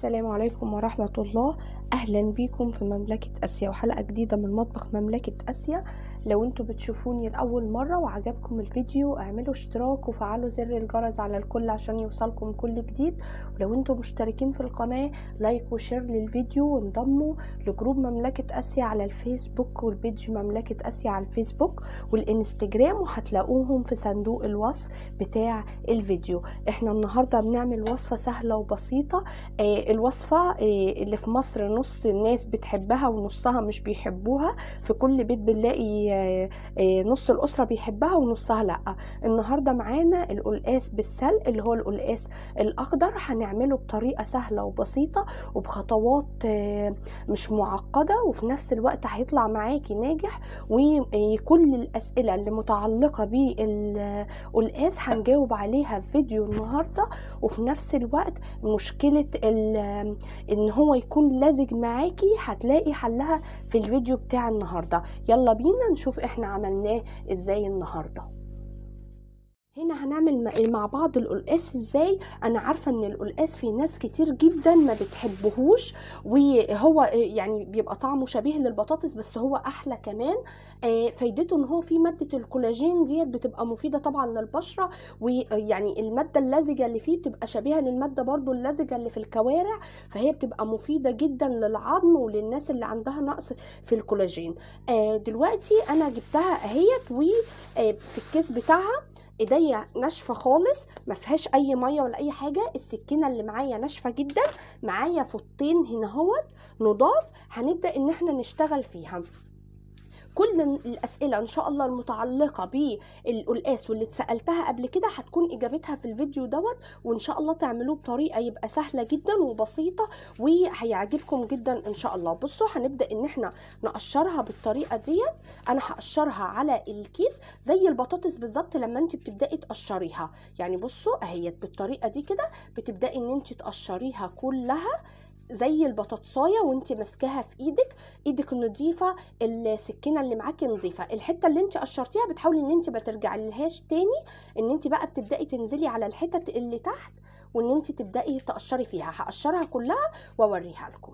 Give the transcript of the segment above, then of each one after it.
السلام عليكم ورحمة الله. أهلا بيكم في مملكة آسيا وحلقة جديدة من مطبخ مملكة آسيا. لو انتوا بتشوفوني لأول مرة وعجبكم الفيديو اعملوا اشتراك وفعلوا زر الجرس على الكل عشان يوصلكم كل جديد، ولو انتوا مشتركين في القناة لايك وشير للفيديو، وانضموا لجروب مملكة آسيا على الفيسبوك والبيج مملكة آسيا على الفيسبوك والانستجرام، وهتلاقوهم في صندوق الوصف بتاع الفيديو. احنا النهاردة بنعمل وصفة سهلة وبسيطة. الوصفة اللي في مصر نص الناس بتحبها ونصها مش بيحبوها، في كل بيت بنلاقي نص الأسرة بيحبها ونصها لأ. النهاردة معانا القلقاس بالسلق اللي هو القلقاس الأخضر، هنعمله بطريقة سهلة وبسيطة وبخطوات مش معقدة، وفي نفس الوقت هيطلع معاكي ناجح. وكل الأسئلة اللي متعلقة بالقلقاس هنجاوب عليها في فيديو النهاردة، وفي نفس الوقت مشكلة ان هو يكون لازج معاكي هتلاقي حلها في الفيديو بتاع النهاردة. يلا بينا نشوف احنا عملناه ازاي النهاردة. هنا هنعمل مع بعض القلقاس ازاي. انا عارفه ان القلقاس في ناس كتير جدا ما بتحبهوش، وهو يعني بيبقى طعمه شبيه للبطاطس بس هو احلى كمان. فايدته ان هو فيه ماده الكولاجين ديت بتبقى مفيده طبعا للبشره، ويعني الماده اللزجه اللي فيه بتبقى شبيهه للماده برضو اللزجه اللي في الكوارع، فهي بتبقى مفيده جدا للعظم وللناس اللي عندها نقص في الكولاجين. دلوقتي انا جبتها اهيت، وفي الكيس بتاعها ايديا ناشفه خالص ما فيهاش اي ميه ولا اي حاجه. السكينه اللي معايا ناشفه جدا، معايا فوطين هنا اهوت نضاف، هنبدا ان احنا نشتغل فيها. كل الاسئله ان شاء الله المتعلقه بالقلقاس واللي اتسالتها قبل كده هتكون اجابتها في الفيديو دوت، وان شاء الله تعملوه بطريقه يبقى سهله جدا وبسيطه وهيعجبكم جدا ان شاء الله. بصوا هنبدا ان احنا نقشرها بالطريقه ديت. انا هقشرها على الكيس زي البطاطس بالظبط لما انت بتبداي تقشريها. يعني بصوا اهيت بالطريقه دي كده بتبداي ان انت تقشريها كلها زي البطاطسايه وانت ماسكاها في ايدك نظيفه، السكينه اللي معاكي نظيفه. الحته اللي انت قشرتيها بتحاولي ان انت ما ترجعيلهاش تاني، ان انت بقى بتبداي تنزلي على الحتت اللي تحت وان انت تبداي تقشري فيها. هقشرها كلها واوريها لكم.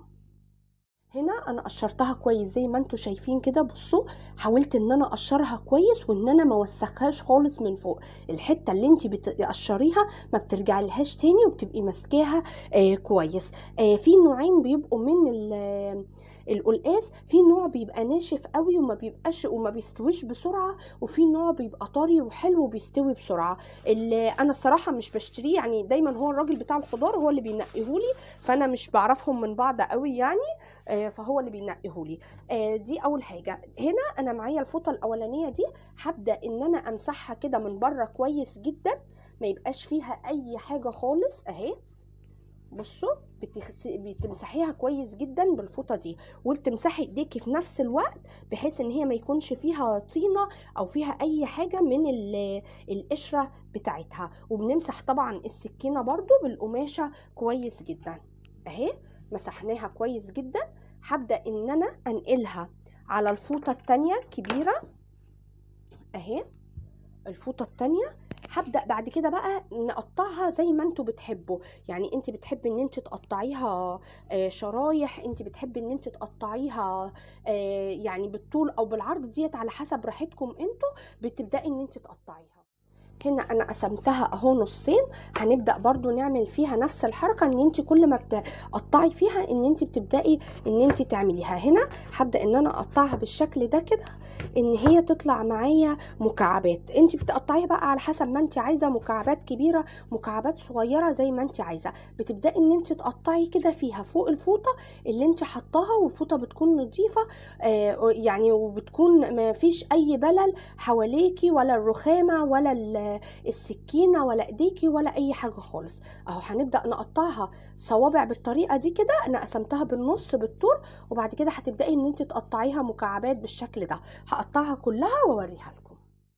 هنا انا قشرتها كويس زي ما انتم شايفين كده. بصوا حاولت ان انا اقشرها كويس وان انا ما وسخهاش خالص من فوق. الحته اللي انت بتقشريها ما بترجعي لهاش تاني وبتبقي ماسكاها كويس. في نوعين بيبقوا من القلقاس، في نوع بيبقى ناشف قوي وما بيستويش بسرعه، وفي نوع بيبقى طري وحلو وبيستوي بسرعه. اللي انا الصراحه مش بشتريه، يعني دايما هو الراجل بتاع الخضار هو اللي بينقيهولي، فانا مش بعرفهم من بعض قوي يعني، فهو اللي بينقيهولي. دي اول حاجه. هنا انا معايا الفوطه الاولانيه دي، هبدا ان انا امسحها كده من بره كويس جدا ما يبقاش فيها اي حاجه خالص اهي. بصوا بتمسحيها كويس جدا بالفوطه دي، وبتمسحي ايديكي في نفس الوقت بحيث ان هي ما يكونش فيها طينه او فيها اي حاجه من القشره بتاعتها. وبنمسح طبعا السكينه برضو بالقماشه كويس جدا اهي. مسحناها كويس جدا. هبدا ان انا انقلها على الفوطه التانية كبيره اهي. الفوطه التانية هبدأ بعد كده بقى نقطعها زي ما انتوا بتحبوا. يعني انت بتحبي ان انت تقطعيها شرايح، انت بتحبي ان انت تقطعيها يعني بالطول او بالعرض، ديت على حسب راحتكم انتوا بتبدأي ان انت تقطعيها. هنا انا قسمتها اهو نصين. هنبدا برضو نعمل فيها نفس الحركه، ان انت كل ما بتقطعي فيها ان انت بتبداي ان انت تعمليها. هنا هبدا ان انا اقطعها بالشكل ده كده ان هي تطلع معايا مكعبات. انت بتقطعيها بقى على حسب ما انت عايزه، مكعبات كبيره مكعبات صغيره زي ما انت عايزه. بتبداي ان انت تقطعي كده فيها فوق الفوطه اللي انت حطاها، والفوطه بتكون نظيفه يعني، وبتكون ما فيش اي بلل حواليكي ولا الرخامه ولا السكينه ولا ايديكي ولا اي حاجه خالص. اهو هنبدا نقطعها صوابع بالطريقه دي كده. انا قسمتها بالنص بالطول، وبعد كده هتبداي ان انت تقطعيها مكعبات بالشكل ده. هقطعها كلها واوريها لكم.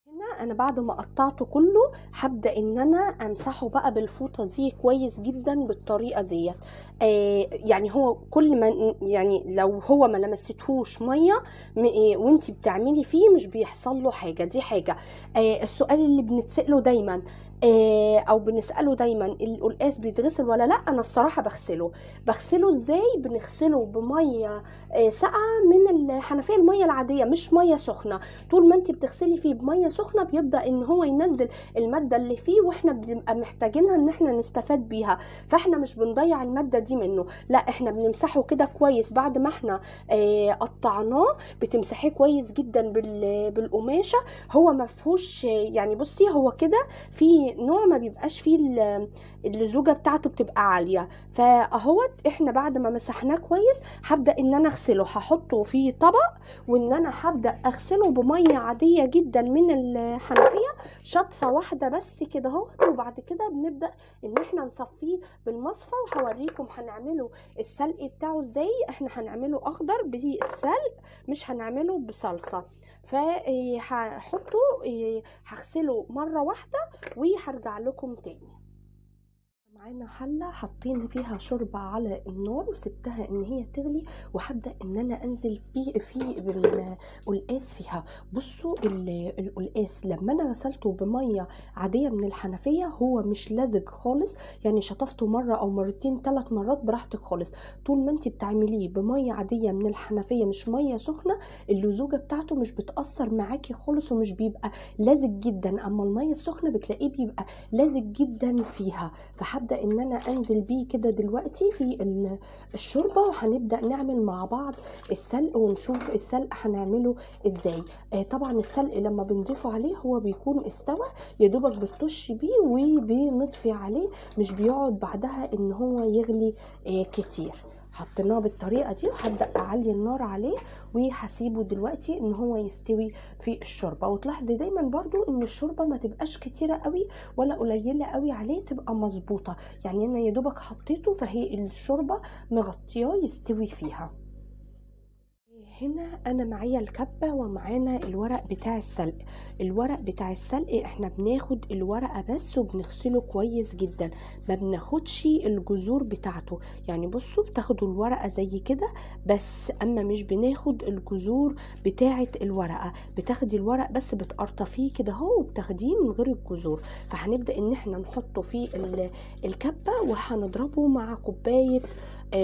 هنا انا بعد ما قطعته كله هبدا ان انا امسحه بقى بالفوطه دي كويس جدا بالطريقه ديت. يعني هو كل ما يعني لو هو ما لمستهوش ميه وانتي بتعملي فيه مش بيحصل له حاجه. دي حاجه. السؤال اللي بنتساله دايما، او بنساله دايما القلقاس بيتغسل ولا لا. انا الصراحه بغسله ازاي؟ بنغسله بميه ساقعه من الحنفيه، الميه العاديه مش ميه سخنه. طول ما انت بتغسلي فيه بميه سخنه بيبدا ان هو ينزل الماده اللي فيه، واحنا بنبقى محتاجينها ان احنا نستفاد بيها، فاحنا مش بنضيع الماده دي منه، لا احنا بنمسحه كده كويس. بعد ما احنا قطعناه بتمسحيه كويس جدا بالقماشه. هو ما فيهوش يعني، بصي هو كده في نوع ما بيبقاش فيه اللزوجه بتاعته بتبقى عاليه. فاهوت احنا بعد ما مسحناه كويس هبدا ان انا اغسله، هحطه في طبق، وان انا هبدا اغسله بميه عاديه جدا من الحنفيه، شطفه واحده بس كده اهوت. وبعد كده بنبدا ان احنا نصفيه بالمصفى، وهوريكم هنعمله السلق بتاعه ازاي. احنا هنعمله اخضر بالسلق، مش هنعمله بصلصه. فهحطه هغسله مره واحده وهرجع لكم تاني. معانا حله حاطين فيها شوربه على النار وسبتها ان هي تغلي، وهبدا ان انا انزل بالقلقاس فيها. بصوا القلقاس لما انا غسلته بميه عاديه من الحنفيه هو مش لزج خالص، يعني شطفته مره او مرتين 3 مرات براحتك خالص. طول ما انت بتعمليه بميه عاديه من الحنفيه مش ميه سخنه، اللزوجه بتاعته مش بتاثر معاكي خالص ومش بيبقى لازج جدا. اما الميه السخنه بتلاقيه بيبقى لازج جدا فيها. فهبدا ان انا انزل بيه كده دلوقتي في الشوربه، وهنبدا نعمل مع بعض السلق ونشوف السلق هنعمله ازاي. طبعا السلق لما بنضيفه عليه هو بيكون استوى، يا دوبك بتطش بيه وبنطفي عليه، مش بيقعد بعدها ان هو يغلي كتير. حطيناه بالطريقه دي، وهبدا اعلي النار عليه وهسيبه دلوقتي ان هو يستوي في الشوربه. وتلاحظي دايما برضو ان الشوربه ما تبقاش كتيره قوي ولا قليله قوي عليه، تبقى مظبوطه. يعني انا يا دوبك حطيته فهي الشوربه مغطياه يستوي فيها. هنا انا معايا الكبه ومعانا الورق بتاع السلق. الورق بتاع السلق احنا بناخد الورقه بس وبنغسله كويس جدا، ما بناخدش الجذور بتاعته. يعني بصوا بتاخدوا الورقه زي كده بس، اما مش بناخد الجذور بتاعه الورقه. بتاخدي الورق بس بتقرطفيه كده اهو وبتاخديه من غير الجذور. فهنبدا ان احنا نحطه في الكبه وهنضربه مع كوبايه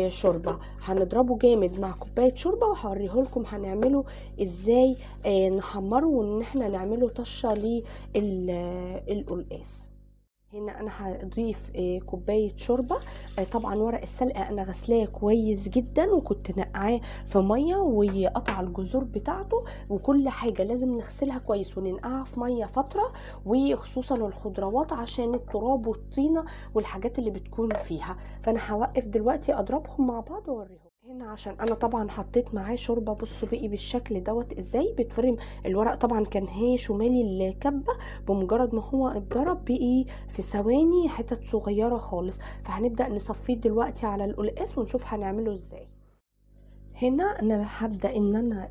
شوربه. هنضربه جامد مع كوبايه شوربه، وهوريه لكم هنعمله ازاي نحمره وان احنا نعمله طشه للقلقاس. هنا انا هضيف كوبايه شوربه. طبعا ورق السلق انا غسلاه كويس جدا وكنت نقعاه في ميه وقطع الجذور بتاعته، وكل حاجه لازم نغسلها كويس وننقعها في ميه فتره، وخصوصا الخضروات عشان التراب والطينه والحاجات اللي بتكون فيها. فانا هوقف دلوقتي اضربهم مع بعض واوريهم. هنا عشان انا طبعا حطيت معاه شوربه، بصوا بقي بالشكل دوت ازاي بتفرم. الورق طبعا كان هايش ومالي الكبه، بمجرد ما هو اتضرب بقي في ثواني حتت صغيره خالص. فهنبدا نصفيه دلوقتي على القلقاس ونشوف هنعمله ازاي. هنا انا هبدا ان انا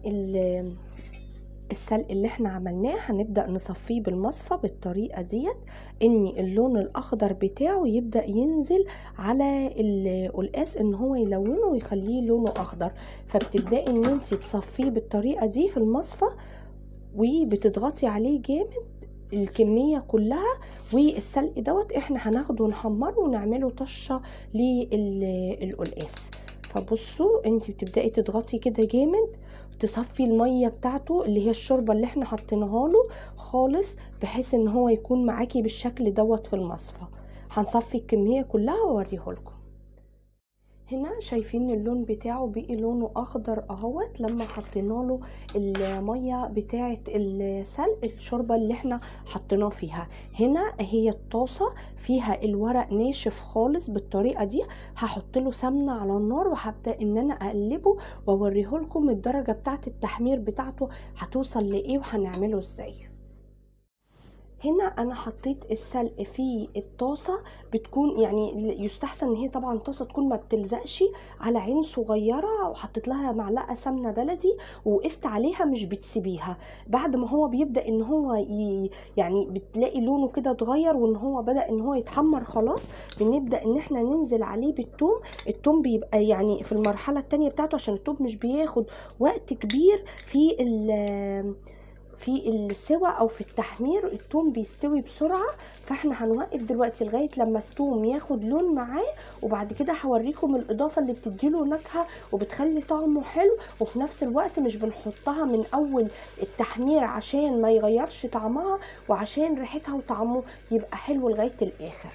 السلق اللي احنا عملناه هنبدأ نصفيه بالمصفى بالطريقة ديت، ان اللون الاخضر بتاعه يبدأ ينزل على القلقاس ان هو يلونه ويخليه لونه اخضر. فبتبدأي ان انت تصفيه بالطريقة دي في المصفى، وبتضغطي عليه جامد الكمية كلها. والسلق دوت احنا هناخده ونحمره ونعمله طشة للقلقاس. فبصوا انت بتبدأي تضغطي كده جامد، تصفي الميه بتاعته اللي هي الشوربه اللي احنا حطيناها له خالص، بحيث ان هو يكون معاكي بالشكل دوت في المصفى. هنصفي الكميه كلها واوريه لكم. هنا شايفين اللون بتاعه بقي لونه اخضر اهوت لما حطينا له الميه بتاعه السلق الشوربه اللي احنا حطيناه فيها. هنا هي الطاسه فيها الورق ناشف خالص بالطريقه دي، هحط له سمنه على النار وهبدا ان انا اقلبه واوريه لكم الدرجه بتاعه التحمير بتاعته هتوصل لايه وهنعمله ازاي. هنا انا حطيت السلق في الطاسه، بتكون يعني يستحسن ان هي طبعا طاسه تكون ما بتلزقش على عين صغيره، وحطيت لها معلقه سمنه بلدي ووقفت عليها مش بتسيبيها. بعد ما هو بيبدا ان هو يعني بتلاقي لونه كده اتغير وان هو بدا ان هو يتحمر خلاص، بنبدا ان احنا ننزل عليه بالثوم. الثوم بيبقى يعني في المرحله الثانيه بتاعته عشان الثوم مش بياخد وقت كبير في السوى او في التحمير الثوم بيستوي بسرعه، فاحنا هنوقف دلوقتي لغايه لما الثوم ياخد لون معاه، وبعد كده هوريكم الاضافه اللي بتديله نكهه وبتخلي طعمه حلو، وفي نفس الوقت مش بنحطها من اول التحمير عشان ما يغيرش طعمها وعشان ريحتها وطعمه يبقى حلو لغايه الاخر.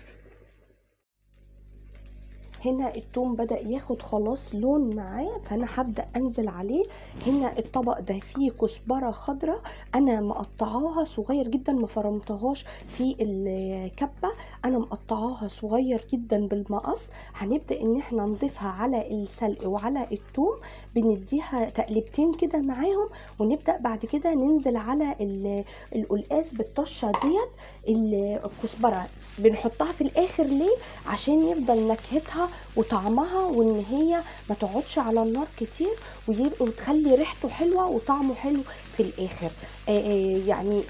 هنا الثوم بدأ ياخد خلاص لون معاه، فانا هبدأ انزل عليه. هنا الطبق ده فيه كزبرة خضراء انا مقطعاها صغير جدا، ما فرمتهاش في الكبة، انا مقطعاها صغير جدا بالمقص. هنبدأ ان احنا نضيفها على السلق وعلى الثوم، بنديها تقلبتين كده معاهم، ونبدأ بعد كده ننزل على القلقاس بالطشة ديت. الكزبرة بنحطها في الاخر ليه؟ عشان يفضل نكهتها وطعمها، وان هي ما تقعدش على النار كتير، وتخلي ريحته حلوه وطعمه حلو في الاخر. يعني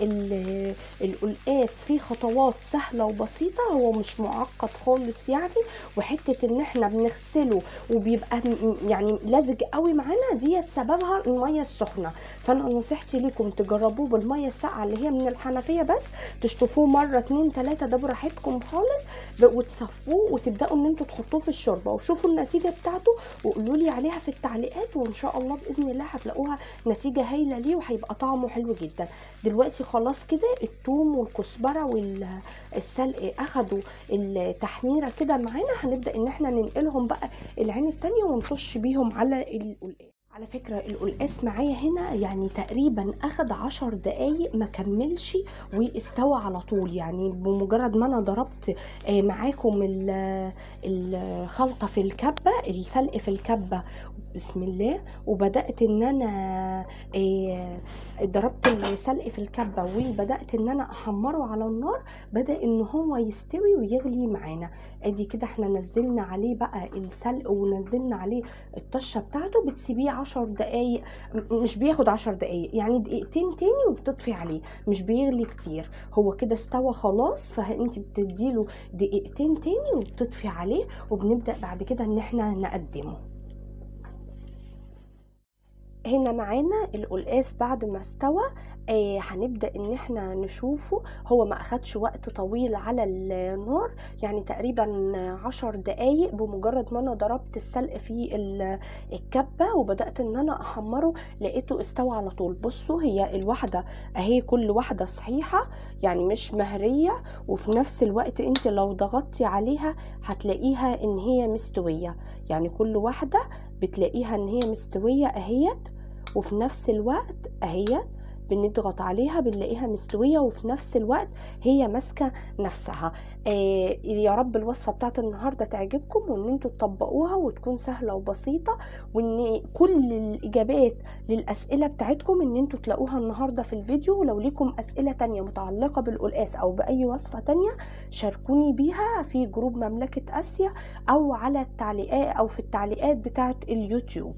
القلقاس فيه خطوات سهله وبسيطه، هو مش معقد خالص يعني. وحته ان احنا بنغسله وبيبقى يعني لازج قوي معانا ديت سببها الميه السخنه، فانا نصيحتي ليكم تجربوه بالميه الساقعه اللي هي من الحنفيه بس، تشطفوه مره 2 3 ده براحتكم خالص، وتصفوه وتبداوا ان انتوا تحطوه في الشوربه وشوفوا النتيجه بتاعته وقولوا لي عليها في التعليقات، وان شاء الله باذن الله هتلاقوها نتيجه هايله ليه وهيبقى طعمه حلو جدا. دلوقتي خلاص كده الثوم والكزبره والسلق اخدوا التحميره كده معانا، هنبدا ان احنا ننقلهم بقى العين التانية ونطش بيهم على القلقاس. على فكرة القلقاس معايا هنا يعني تقريبا اخد 10 دقايق ما كملش واستوى على طول، يعني بمجرد ما انا ضربت معاكم الخلطة في الكبة، السلق في الكبة بسم الله، وبدأت ان انا ضربت السلق في الكبة وبدأت ان انا احمره على النار، بدأ ان هو يستوي ويغلي معانا. ادي كده احنا نزلنا عليه بقى السلق ونزلنا عليه الطشة بتاعته، بتسيبيه 10 دقايق، مش بياخد 10 دقايق يعني دقيقتين تاني وبتطفي عليه، مش بيغلي كتير، هو كده استوى خلاص، فانت بتديله دقيقتين تاني وبتطفي عليه، وبنبدأ بعد كده ان احنا نقدمه. هنا معانا القلقاس بعد ما استوى، هنبدأ ان احنا نشوفه. هو ما اخدش وقت طويل على النار، يعني تقريبا 10 دقايق، بمجرد ما انا ضربت السلق في الكبة وبدأت ان انا احمره لقيته استوى على طول. بصوا هي الواحدة اهي، كل واحدة صحيحة يعني مش مهرية، وفي نفس الوقت انت لو ضغطتي عليها هتلاقيها ان هي مستوية، يعني كل واحدة بتلاقيها ان هي مستوية اهيت، وفي نفس الوقت اهيت بنضغط عليها بنلاقيها مستوية، وفي نفس الوقت هي ماسكة نفسها. يا رب الوصفة بتاعت النهاردة تعجبكم، وان انتوا تطبقوها وتكون سهلة وبسيطة، وان كل الاجابات للاسئلة بتاعتكم ان انتوا تلاقوها النهاردة في الفيديو. ولو ليكم اسئلة تانية متعلقة بالقلقاس او باي وصفة تانية شاركوني بيها في جروب مملكة اسيا، او على التعليقات او في التعليقات بتاعت اليوتيوب.